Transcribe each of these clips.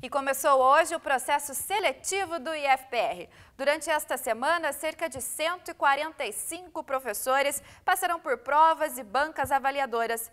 E começou hoje o processo seletivo do IFPR. Durante esta semana, cerca de 145 professores passarão por provas e bancas avaliadoras.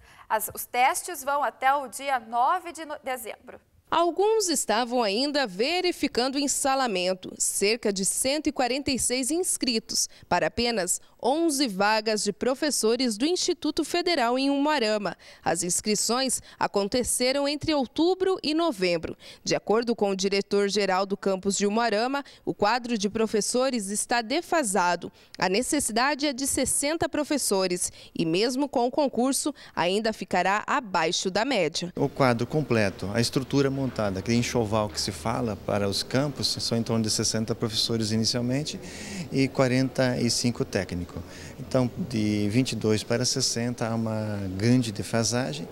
Os testes vão até o dia 9 de dezembro. Alguns estavam ainda verificando o ensalamento, cerca de 146 inscritos, para apenas 11 vagas de professores do Instituto Federal em Umuarama. As inscrições aconteceram entre outubro e novembro. De acordo com o diretor-geral do campus de Umuarama, o quadro de professores está defasado. A necessidade é de 60 professores e, mesmo com o concurso, ainda ficará abaixo da média. O quadro completo, a estrutura montada, aquele enxoval que se fala para os campos, são em torno de 60 professores inicialmente e 45 técnicos. Então, de 22 para 60 há uma grande defasagem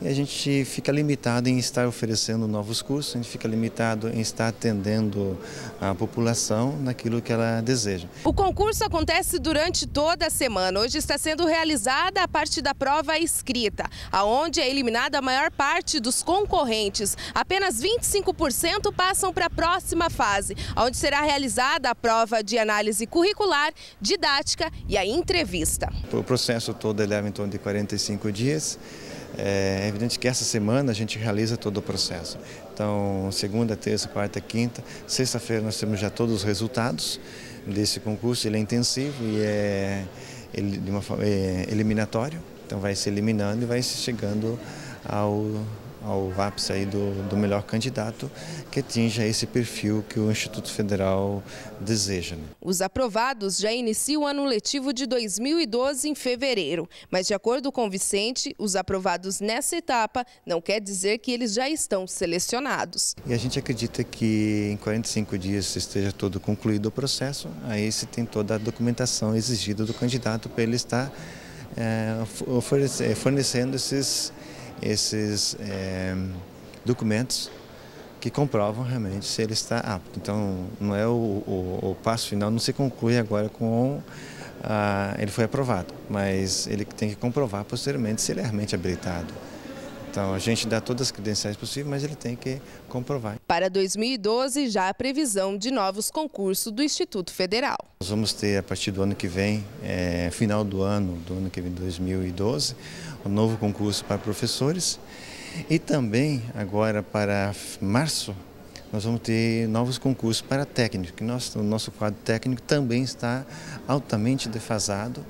e a gente fica limitado em estar oferecendo novos cursos, a gente fica limitado em estar atendendo a população naquilo que ela deseja. O concurso acontece durante toda a semana. Hoje está sendo realizada a parte da prova escrita, aonde é eliminada a maior parte dos concorrentes. Apenas 25% passam para a próxima fase, onde será realizada a prova de análise curricular, didática e a entrevista. O processo todo leva em torno de 45 dias. É evidente que essa semana a gente realiza todo o processo. Então, segunda, terça, quarta, quinta, sexta-feira nós temos já todos os resultados desse concurso. Ele é intensivo e é eliminatório, então vai se eliminando e vai se chegando ao ápice aí do melhor candidato que atinja esse perfil que o Instituto Federal deseja. Os aprovados já iniciam o ano letivo de 2012 em fevereiro, mas de acordo com Vicente, os aprovados nessa etapa não quer dizer que eles já estão selecionados. E a gente acredita que em 45 dias esteja todo concluído o processo, aí se tem toda a documentação exigida do candidato para ele estar fornecendo esses documentos que comprovam realmente se ele está apto. Então, não é o passo final, não se conclui agora com ele foi aprovado, mas ele tem que comprovar posteriormente se ele é realmente habilitado. Então, a gente dá todas as credenciais possíveis, mas ele tem que comprovar. Para 2012, já há previsão de novos concursos do Instituto Federal. Nós vamos ter, a partir do ano que vem, final do ano que vem, 2012, um novo concurso para professores. E também, agora para março, nós vamos ter novos concursos para técnicos, que o nosso quadro técnico também está altamente defasado.